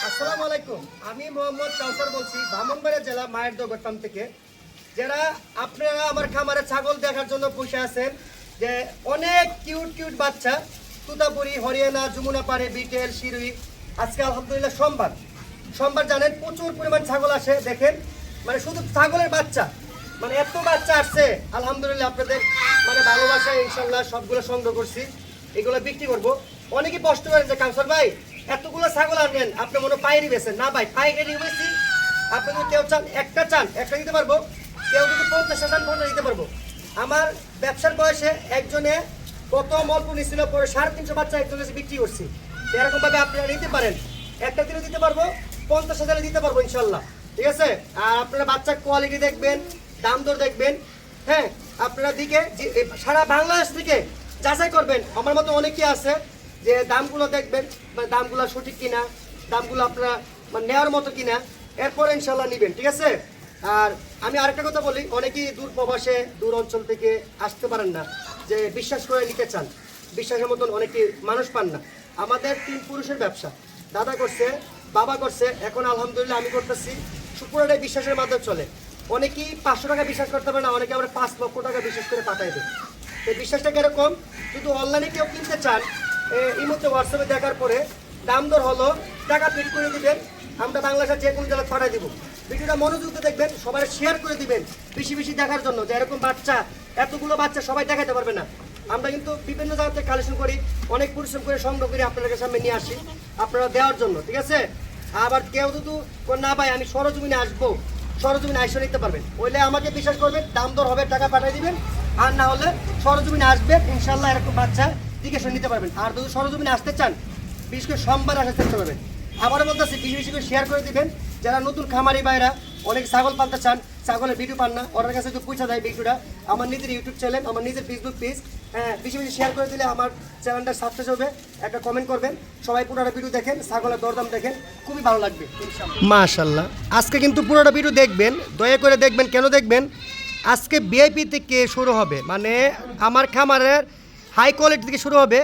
আসসালামু আলাইকুম। আমি মোহাম্মদ কাউসার বলছি ব্রাহ্মণবাড়িয়া জেলা মায়ের দোগরপাম থেকে। যারা আপনারা আমার খামারে ছাগল দেখার জন্য বসে আছেন, যে অনেক কিউট কিউট বাচ্চা তুতাপুরি, হরিয়ানা, যমুনা পাড়ে, বিটেল, শিরুই। আজকে আলহামদুলিল্লাহ সোমবার জানেন প্রচুর পরিমাণ ছাগল আসে। দেখেন মানে শুধু ছাগলের বাচ্চা, মানে এত বাচ্চা আসছে আলহামদুলিল্লাহ। আপনাদের মানে ভালোবাসায় ইনশাল্লাহ সবগুলো সংগ্রহ করছি, এগুলো বিক্রি করবো। অনেকেই কষ্ট করেন যে কাউসার ভাই এতগুলো ছাগল আনবেন, আপনি মনে পাইকারি বেছেন না? ভাই পাইকারি বেশি। আপনি যদি কেউ চান একটা দিতে পারবো, কেউ যদি 50 চান 50 দিতে পারবো। আমার ব্যবসার বয়সে একজনে প্রথম অল্প নিছিল, পরে 350 বাচ্চা একজনের কাছে বিক্রি করছি। এরকম ভাবে আপনারা নিতে পারেন, একটা দিনে দিতে পারবো, 50,000 দিতে পারবো ইনশাল্লাহ। ঠিক আছে? আর আপনারা বাচ্চার কোয়ালিটি দেখবেন, দাম দর দেখবেন। হ্যাঁ, আপনারা দিকে সারা বাংলাদেশ থেকে যাচাই করবেন। আমার মতো অনেকেই আছে যে দামগুলো দেখবেন, মানে দামগুলো সঠিক কিনা, দামগুলো আপনারা মানে নেওয়ার মতো কিনা, এরপরে ইনশাল্লাহ নেবেন। ঠিক আছে? আর আমি আরেকটা কথা বলি, অনেকেই দূর প্রবাসে, দূর অঞ্চল থেকে আসতে পারেন না, যে বিশ্বাস করে নিতে চান, বিশ্বাসের মতন অনেকে মানুষ পান না। আমাদের 3 পুরুষের ব্যবসা, দাদা করছে, বাবা করছে, এখন আলহামদুলিল্লাহ আমি করতেছি। পুরোটাই বিশ্বাসের মাধ্যমে চলে। অনেকেই 500 টাকা বিশ্বাস করতে পারে না, অনেকে আমরা 5 লক্ষ টাকা বিশ্বাস করে পাঠাই দেয়। এই বিশ্বাসটা কিরকম, কিন্তু অনলাইনে কেউ কিনতে চান, এই মুহূর্তে হোয়াটসঅ্যাপে দেখার পরে দাম দর হলো, টাকা পেড করে দিবেন, আমরা বাংলাদেশের যে কোনো জায়গায় পাঠিয়ে দিব। ভিডিওটা মনোযোগ দিয়ে দেখবেন, সবাই শেয়ার করে দিবেন বেশি বেশি দেখার জন্য, যে এরকম বাচ্চা, এতগুলো বাচ্চা সবাই দেখাতে পারবে না। আমরা কিন্তু বিভিন্ন জায়গা থেকে কালেকশন করি, অনেক পরিশ্রম করে সংগ্রহ করে আপনাদের সামনে নিয়ে আসি আপনারা দেওয়ার জন্য। ঠিক আছে? আবার কেউ যদি না ভাই আমি সরজমিনে আসবো, সরজমিনে আসে নিতে পারবেন, ওইলে আমাকে বিশ্বাস করবেন, দাম দর হবে, টাকা পাঠিয়ে দিবেন। আর না হলে সরজমিনে আসবেন, ইনশাল্লাহ এরকম বাচ্চা দিকে নিতে পারবেন। আর যদি সরজমিনে আসতে চান, বিশেষ করে সোমবার আসার চেষ্টা করবেন। আবারও বলতেছি, বেশি বেশি করে শেয়ার করে দিবেন। যারা নতুন খামারি ভাইরা অনেক ছাগল পালতে চান, ছাগলের ভিডিও পান না, ওনার কাছে একটু পৌঁছা দেয় ভিডিওটা। আমার নিজের ইউটিউব চ্যানেল, আমার নিজের ফেসবুক পেজ, বেশি বেশি শেয়ার করে দিলে আমার চ্যানেলটা সাকসেস হবে। একটা কমেন্ট করবেন, সবাই পুরোটা ভিডিও দেখেন, ছাগলের দরদাম দেখেন, খুবই ভালো লাগবে মাশাআল্লাহ। আজকে কিন্তু পুরোটা ভিডিও দেখবেন, দয়া করে দেখবেন। কেন দেখবেন? আজকে ভিআইপি থেকে শুরু হবে, মানে আমার খামারের হাই কোয়ালিটি থেকে শুরু হবে।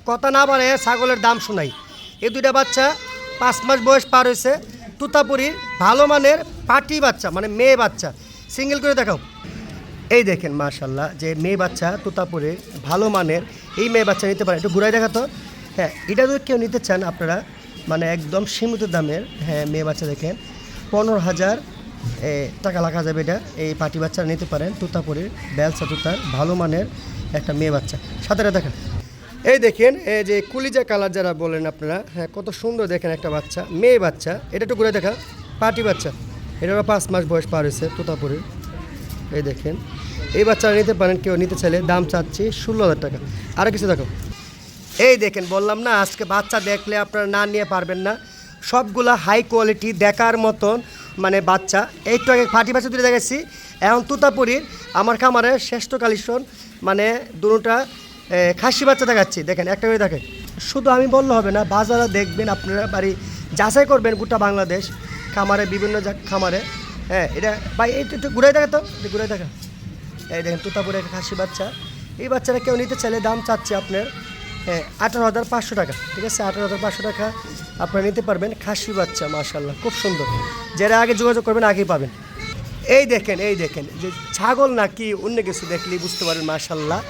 কথা না বাড়ে ছাগলের দাম শোনাই। এই 2টা বাচ্চা 5 মাস বয়স পার হয়েছে, তুতাপুরির ভালো মানের পাটি বাচ্চা, মানে মেয়ে বাচ্চা। সিঙ্গেল করে দেখাও। এই দেখেন মাশাল্লাহ, যে মেয়ে বাচ্চা তুতাপুরির ভালো মানের, এই মেয়ে বাচ্চা নিতে পারেন। একটু ঘুরাই দেখাতো। হ্যাঁ, এটা যদি কেউ নিতে চান আপনারা, মানে একদম সীমিত দামের, হ্যাঁ মেয়ে বাচ্চা দেখেন 15,000 টাকা লাগা যাবে। এটা এই পাটি বাচ্চা নিতে পারেন, তুতাপুরির বেলসা তুতার ভালো মানের একটা মেয়ে বাচ্চা। সাথে দেখেন, এই দেখেন এই যে কুলিজা কালার যারা বলেন আপনারা, হ্যাঁ কত সুন্দর দেখেন একটা বাচ্চা, মেয়ে বাচ্চা। এটা একটু ঘুরে দেখা, পাটি বাচ্চা। এটারও 5 মাস বয়স পার হয়েছে তুতাপুরির। এই দেখেন, এই বাচ্চারা নিতে পারেন কেউ নিতে চাইলে। দাম চাচ্ছি 16,000 টাকা। আরও কিছু দেখো, এই দেখেন, বললাম না আজকে বাচ্চা দেখলে আপনারা না নিয়ে পারবেন না। সবগুলা হাই কোয়ালিটি দেখার মতন মানে বাচ্চা। একটু আগে পাটি বাচ্চা তুলে দেখাচ্ছি, এখন তুতাপুরির আমার খামারের শ্রেষ্ঠ কালেকশন, মানে দুটোটা খাসি বাচ্চা দেখাচ্ছি। দেখেন একটা করে দেখেন, শুধু আমি বললে হবে না, বাজারে দেখবেন, আপনারা বাড়ি যাচাই করবেন গোটা বাংলাদেশ খামারে, বিভিন্ন খামারে। হ্যাঁ, এটা ভাই একটু ঘুরাই দেখা তো, ঘুরাই দেখা। এই দেখেন তুতাপুরের খাসি বাচ্চা। এই বাচ্চাটা কেউ নিতে চাইলে দাম চাচ্ছে আপনার 18,500 টাকা। ঠিক আছে? 18,500 টাকা আপনারা নিতে পারবেন খাসি বাচ্চা। মাশাল্লাহ, খুব সুন্দর। যারা আগে যোগাযোগ করবেন আগেই পাবেন। এই দেখেন যে ছাগল নাকি অন্য কিছু দেখলেই বুঝতে পারেন মাশাল্লাহ।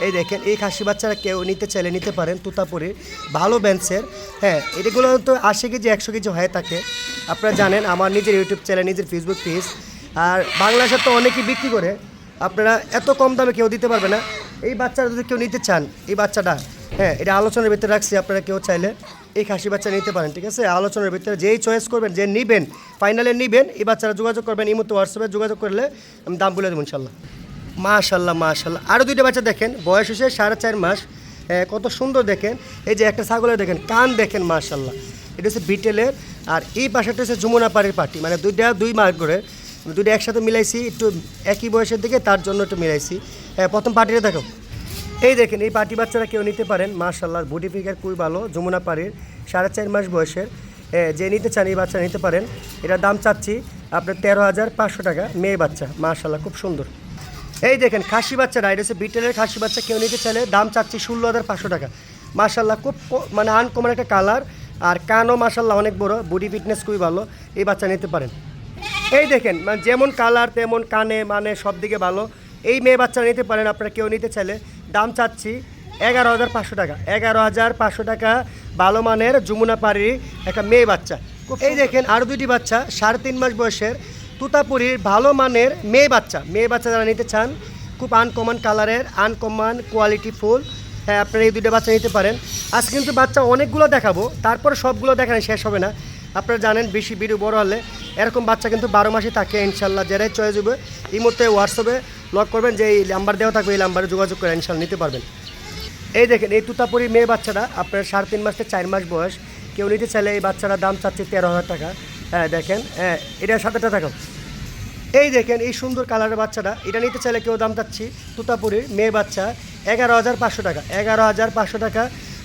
এই দেখেন, এই খাসি বাচ্চারা কেউ নিতে চাইলে নিতে পারেন, তুতাপুরির ভালো বেঞ্চের। হ্যাঁ, এগুলো তো 80 কেজি 100 কেজি হয়ে থাকে। আপনারা জানেন, আমার নিজের ইউটিউব চ্যানেল, নিজের ফেসবুক পেজ। আর বাংলাদেশের তো অনেকেই বিক্রি করে, আপনারা এত কম দামে কেউ দিতে পারবে না। এই বাচ্চারা যদি কেউ নিতে চান, এই বাচ্চাটা, হ্যাঁ এটা আলোচনার ভিতরে রাখছি, আপনারা কেউ চাইলে এই খাসি বাচ্চা নিতে পারেন। ঠিক আছে? আলোচনার ভিতরে যেই চয়েস করবেন, যে নেবেন, ফাইনালে নেবেন, এই বাচ্চারা যোগাযোগ করবেন। এই মুহূর্তে হোয়াটসঅ্যাপে যোগাযোগ করলে আমি দাম বলে দেবো ইনশাল্লাহ। মাশাল্লাহ মাশাল্লাহ। আরও 2টা বাচ্চা দেখেন, বয়স হয়েছে 4.5 মাস। কত সুন্দর দেখেন। এই যে একটা ছাগলের দেখেন, কান দেখেন মাশাল্লাহ। এটা হচ্ছে বিটেলের, আর এই পাশাটা হচ্ছে যমুনা পাড়ির পাটি, মানে 2 মার্ক করে 2টা একসাথে মিলাইছি, একটু একই বয়সের দিকে, তার জন্য একটু মিলাইছি। প্রথম পাটিটা দেখো, এই দেখেন, এই পাটি বাচ্চারা কেউ নিতে পারেন মাশাল্লাহ। বডি ফিগার খুবই ভালো, যমুনা পাড়ির, 4.5 মাস বয়সের। যে নিতে চান এই বাচ্চা নিতে পারেন। এটার দাম চাচ্ছি আপনার 13,500 টাকা, মেয়ে বাচ্চা। মাশাল্লাহ, খুব সুন্দর। এই দেখেন খাসি বাচ্চা, রাইড হচ্ছে বিটেলের খাসি বাচ্চা, কেউ নিতে চাইলে দাম চাচ্ছি 16,500 টাকা। মাশাল্লাহ, খুব মানে আনকমন একটা কালার। আর কানও মাশাল্লাহ অনেক বড়, বডি ফিটনেস খুবই ভালো, এই বাচ্চা নিতে পারেন। এই দেখেন মানে যেমন কালার তেমন কানে মানে সব দিকে ভালো, এই মেয়ে বাচ্চা নিতে পারেন আপনারা কেউ নিতে চাইলে। দাম চাচ্ছি 11,500 টাকা, 11,500 টাকা ভালো মানের যমুনা পাড়ির একটা মেয়ে বাচ্চা। এই দেখেন আরও দুটি বাচ্চা 3.5 মাস বয়সের তুতাপুরির ভালো মানের মেয়ে বাচ্চা যারা নিতে চান, খুব আনকমন কালারের, আনকমন কোয়ালিটি ফুল, হ্যাঁ আপনারা এই দুটো বাচ্চা নিতে পারেন। আজ কিন্তু বাচ্চা অনেকগুলো দেখাবো, তারপরে সবগুলো দেখানো শেষ হবে না। আপনারা জানেন বেশি ভিডিও বড় হলে এরকম বাচ্চা কিন্তু 12 মাসই থাকে ইনশাল্লাহ। যারাই চয়েস হবে এই মুহূর্তে হোয়াটসঅ্যাপে লক করবেন, যে এই নাম্বার দেওয়া থাকবে এই নাম্বারে যোগাযোগ করে ইনশাল্লাহ নিতে পারবেন। এই দেখেন এই তুতাপুরি মেয়ে বাচ্চাটা আপনার 3.5 মাস থেকে 4 মাস বয়স, কেউ নিতে চাইলে এই বাচ্চাটার দাম চাচ্ছে 13,000 টাকা। হ্যাঁ দেখেন, হ্যাঁ এটা 7 টাকা। এই দেখেন এই সুন্দর কালারের বাচ্চাটা, এটা নিতে চাইলে কেউ দাম চাচ্ছি তুতাপুরির মেয়ে বাচ্চা 11,500 টাকা, 11,500 টাকা।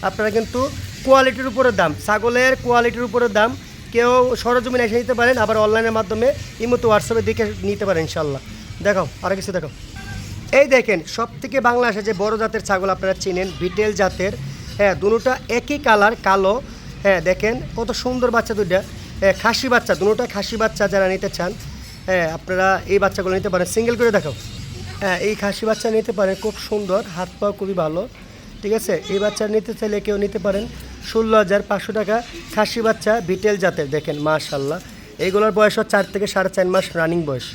আপনারা কিন্তু কোয়ালিটির উপরে দাম, ছাগলের কোয়ালিটির উপরে দাম, কেউ সরজমিনে এসে নিতে পারেন, আবার অনলাইনের মাধ্যমে ইমোতে হোয়াটসঅ্যাপে দেখে নিতে পারেন ইনশাল্লাহ। দেখাও আর কিছু দেখাও। এই দেখেন সব থেকে বাংলাদেশে যে বড় জাতের ছাগল আপনারা চিনেন, বিটেল জাতের, হ্যাঁ দুটোটা একই কালার কালো। হ্যাঁ দেখেন কত সুন্দর বাচ্চা দুইটা, খাসি বাচ্চা, দুটোটা খাসি বাচ্চা যারা নিতে চান, হ্যাঁ আপনারা এই বাচ্চাগুলো নিতে পারেন। সিঙ্গেল করে দেখাও। হ্যাঁ এই খাসি বাচ্চা নিতে পারেন, খুব সুন্দর, হাত পাও খুবই ভালো, ঠিক আছে। এই বাচ্চা নিতে চাইলে কেউ নিতে পারেন 16,500 টাকা, খাসি বাচ্চা বিটেল জাতের। দেখেন মাশাল্লাহ এইগুলোর বয়স 4 থেকে 4.5 মাস রানিং বয়স।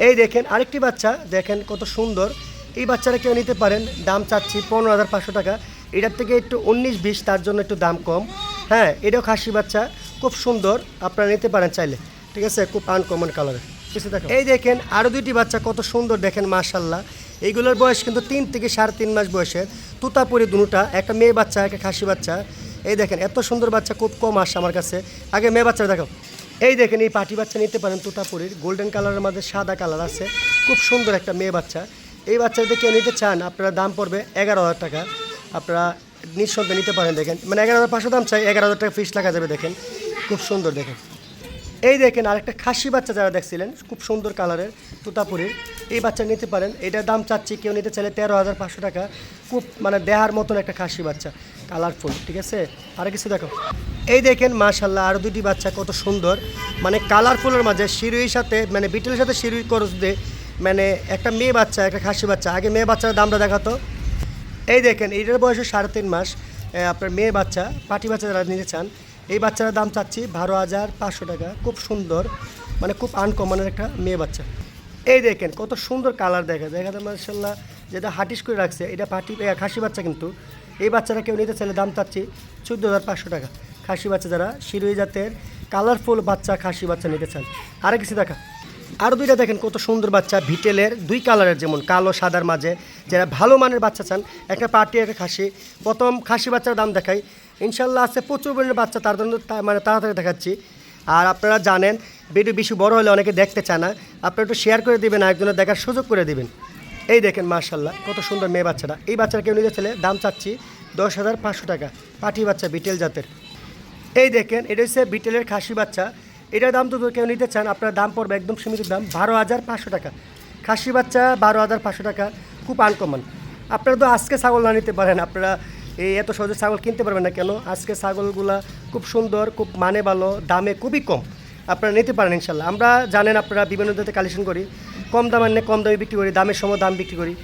এই দেখেন আরেকটি বাচ্চা, দেখেন কত সুন্দর, এই বাচ্চারা কেউ নিতে পারেন, দাম চাচ্ছি 15,500 টাকা। এটার থেকে একটু 19-20, তার জন্য একটু দাম কম। হ্যাঁ এটাও খাসি বাচ্চা, খুব সুন্দর, আপনারা নিতে পারেন চাইলে, ঠিক আছে, খুব আনকমন কালারের কিছু দেখেন। এই দেখেন আরও দুইটি বাচ্চা কত সুন্দর, দেখেন মাশাল্লাহ এইগুলোর বয়স কিন্তু 3 থেকে 3.5 মাস বয়সের, তুতাপুরি দুটা, একটা মেয়ে বাচ্চা একটা খাসি বাচ্চা। এই দেখেন এত সুন্দর বাচ্চা খুব কম আসে আমার কাছে। আগে মেয়ে বাচ্চা দেখো। এই দেখেন এই পাটি বাচ্চা নিতে পারেন তুতাপুরির, গোল্ডেন কালারের মধ্যে সাদা কালার আছে, খুব সুন্দর একটা মেয়ে বাচ্চা। এই বাচ্চাটা কেউ নিতে চান আপনারা দাম পড়বে 11,000 টাকা, আপনারা নিঃসন্দেহে নিতে পারেন। দেখেন মানে 11,500 দাম চাই, 11,000 টাকা ফিস লাগা যাবে। দেখেন খুব সুন্দর। দেখেন এই দেখেন আরেকটা খাসি বাচ্চা যারা দেখছিলেন, খুব সুন্দর কালারের তুতাপুরির, এই বাচ্চা নিতে পারেন। এটার দাম চাচ্ছি কেউ নিতে চাইলে 13,500 টাকা, খুব মানে দেহার মতন একটা খাসি বাচ্চা, কালারফুল, ঠিক আছে। আর কিছু দেখো। এই দেখেন মাশাল্লাহ আরও দুটি বাচ্চা কত সুন্দর, মানে কালারফুলের মাঝে শিরুইর সাথে মানে বিটেলের সাথে শিরুই করস দিয়ে, মানে একটা মেয়ে বাচ্চা একটা খাসি বাচ্চা। আগে মেয়ে বাচ্চার দামটা দেখাতো। এই দেখেন এইটার বয়স 3.5 মাস, আপনার মেয়ে বাচ্চা পাটি বাচ্চা যারা নিতে চান, এই বাচ্চার দাম চাচ্ছি 12,500 টাকা, খুব সুন্দর, মানে খুব আনকমনের একটা মেয়ে বাচ্চা। এই দেখেন কত সুন্দর কালার দেখা মাশাল্লাহ, যেটা হাটিস করে রাখছে, এটা পাটি খাসি বাচ্চা। কিন্তু এই বাচ্চাটা কেউ নিতে চাইলে দাম চাচ্ছি 14,500 টাকা, খাসি বাচ্চা যারা শিরুই জাতের কালারফুল বাচ্চা খাসি বাচ্চা নিতে চান। আর কিছু দেখা। আরও দুইটা দেখেন কত সুন্দর বাচ্চা, ভিটেলের 2 কালারের, যেমন কালো সাদার মাঝে, যারা ভালো মানের বাচ্চা চান, একটা পাটি একটা খাসি। প্রথম খাসি বাচ্চার দাম দেখাই, ইনশাল্লাহ আছে প্রচুর পরিমাণের বাচ্চা, তার জন্য মানে তাড়াতাড়ি দেখাচ্ছি। আর আপনারা জানেন ভিডিও বেশি বড় হলে অনেকে দেখতে চায় না, আপনারা একটু শেয়ার করে দেবেন, একজনের দেখার সুযোগ করে দেবেন। এই দেখেন মাশাল্লাহ কত সুন্দর মেয়ে বাচ্চাটা, এই বাচ্চাটা কেউ নিতে চাইলে দাম চাচ্ছি 10,500 টাকা, পাটি বাচ্চা বিটেল জাতের। এই দেখেন এটা হচ্ছে বিটেলের খাসি বাচ্চা, এটার দাম তো কেউ নিতে চান আপনার দাম পড়বে একদম সীমিত দাম 12,500 টাকা, খাসি বাচ্চা 12,500 টাকা, খুব আনকমন। আপনারা তো আজকে ছাগল না নিতে পারেন, আপনারা এই এত সহজে ছাগল কিনতে পারবেন না কেন? আজকে ছাগলগুলা খুব সুন্দর, খুব মানে ভালো, দামে খুবই কম, আপনারা নিতে পারেন ইনশাল্লাহ। আমরা জানেন আপনারা বিভিন্ন জায়গাতে কালেকশন করি, কম দাম আনলে কম দামে বিক্রি করি, দামের সময় দাম বিক্রি করি,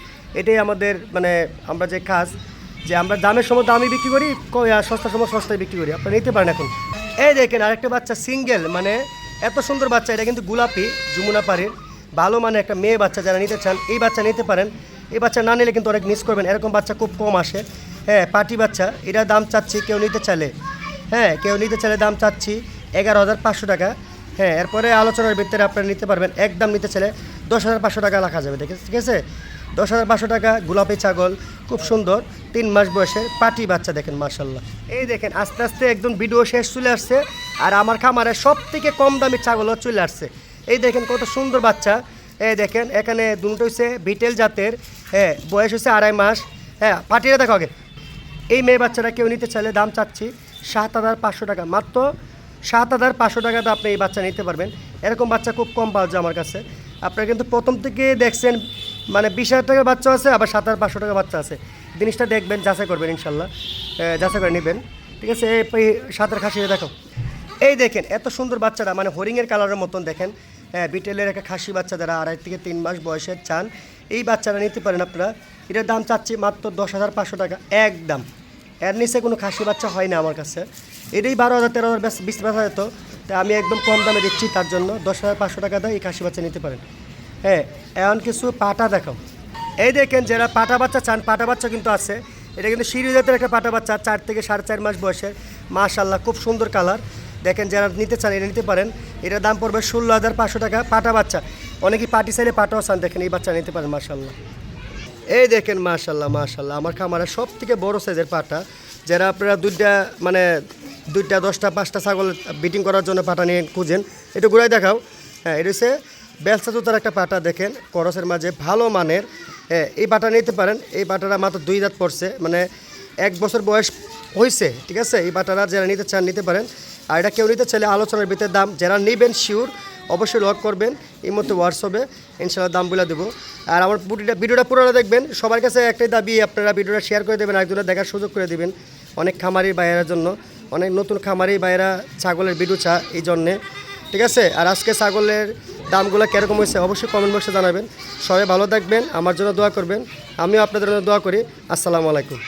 এটাই আমাদের মানে আমরা যে কাজ, যে আমরা দামের সময় দামই বিক্রি করি, সস্তার সময় সস্তায় বিক্রি করি, আপনারা নিতে পারেন। এখন এই দেখেন আরেকটা বাচ্চা সিঙ্গেল, মানে এত সুন্দর বাচ্চা, এটা কিন্তু গোলাপি যমুনা পাড়ির ভালো মানে একটা মেয়ে বাচ্চা, যারা নিতে চান এই বাচ্চা নিতে পারেন। এই বাচ্চা না নিলে কিন্তু অনেক মিস করবেন, এরকম বাচ্চা খুব কম আসে। হ্যাঁ পাটি বাচ্চা, এটার দাম চাচ্ছি কেউ নিতে চাইলে, হ্যাঁ কেউ নিতে চাইলে দাম চাচ্ছি 11,500 টাকা। হ্যাঁ এরপরে আলোচনার ভিতরে আপনারা নিতে পারবেন, একদম নিতে চাইলে 10,500 টাকা রাখা যাবে, ঠিক আছে। 10,500 টাকা গোলাপি ছাগল, খুব সুন্দর 3 মাস বয়সের পাটি বাচ্চা। দেখেন মাশাল্লাহ, এই দেখেন আস্তে আস্তে একদম ভিডিও শেষ চলে আসছে, আর আমার খামারে সব থেকে কম দামি ছাগলও চলে আসছে। এই দেখেন কত সুন্দর বাচ্চা, এই দেখেন এখানে দুটো হচ্ছে বিটেল জাতের, হ্যাঁ বয়স হচ্ছে 2.5 মাস। হ্যাঁ পাটিরা দেখো আগে। এই মেয়ে বাচ্চাটা কেউ নিতে চাইলে দাম চাচ্ছি 7,500 টাকা, মাত্র 7,500 টাকাতে আপনি এই বাচ্চা নিতে পারবেন। এরকম বাচ্চা খুব কম পাওয়া যায় আমার কাছে। আপনারা কিন্তু প্রথম থেকে দেখছেন মানে 20,000 টাকার বাচ্চা আছে, আবার 7,500 টাকার বাচ্চা আছে, জিনিসটা দেখবেন, যাচাই করবেন ইনশাল্লাহ, যাচাই করে নেবেন। ঠিক আছে, এই সাতের খাসি দেখো, এই দেখেন এত সুন্দর বাচ্চাটা, মানে হরিংয়ের কালারের মতন দেখেন। হ্যাঁ, বিটেলের একটা খাসি বাচ্চা যারা 2.5 থেকে 3 মাস বয়সের চান, এই বাচ্চারা নিতে পারেন আপনারা। এটার দাম চাচ্ছি মাত্র 10,500 টাকা একদম। এর নিচে কোনো খাসি বাচ্চা হয় না আমার কাছে। এটাই 12,000 13,000 20 বেচা যেত, তাই আমি একদম কম দামে দিচ্ছি। তার জন্য 10,500 টাকা দিয়ে এই খাসি বাচ্চা নিতে পারেন। হ্যাঁ, এমন কিছু পাটা দেখো, এই দেখেন যারা পাটা বাচ্চা চান, পাটা বাচ্চা কিন্তু আছে। এটা কিন্তু শিরু জাতের একটা পাটা বাচ্চা, 4 থেকে 4.5 মাস বয়সের, মাশাআল্লাহ খুব সুন্দর কালার। দেখেন যারা নিতে চান এটা নিতে পারেন। এটার দাম পড়বে 16,500 টাকা পাটা বাচ্চা। অনেকেই পাটি চাইলে পাটাও চান, দেখেন এই বাচ্চা নিতে পারেন মাশাআল্লাহ। এই দেখেন মাশাআল্লাহ মাশাআল্লাহ, আমার খামারে সব থেকে বড় সাইজের পাটা। যারা আপনারা দুইটা 10টা 5টা ছাগল বিটিং করার জন্য পাটা নিয়ে খুঁজেন, একটু ঘুরাই দেখাও। হ্যাঁ, এটা হচ্ছে বেলসা জুতার একটা পাটা, দেখেন করসের মাঝে ভালো মানের। এই পাটা নিতে পারেন। এই পাটাটা মাত্র 2 দাঁত পড়ছে, মানে 1 বছর বয়স হয়েছে। ঠিক আছে, এই পাটারা যারা নিতে চান নিতে পারেন। আর এটা কেউ নিতে চাইলে আলোচনার ভিতরে দাম, যারা নেবেন শিওর অবশ্যই লক করবেন এই মধ্যে হোয়াটসঅ্যাপে, ইনশাআল্লাহ দাম বলে দেবো। আর আমার ভিডিওটা পুরোটা দেখবেন। সবার কাছে একটাই দাবি, আপনারা ভিডিওটা শেয়ার করে দেবেন, একজনের দেখার সুযোগ করে দেবেন। অনেক খামারির বাইরের জন্য, অনেক নতুন খামারি বাইরা ছাগলের ভিডিও চা এই জন্যে। ঠিক আছে, আর আজকে ছাগলের দামগুলো কীরকম হয়েছে অবশ্যই কমেন্ট বক্সে জানাবেন। সবাই ভালো থাকবেন, আমার জন্য দোয়া করবেন, আমিও আপনাদের জন্য দোয়া করি। আসসালামু আলাইকুম।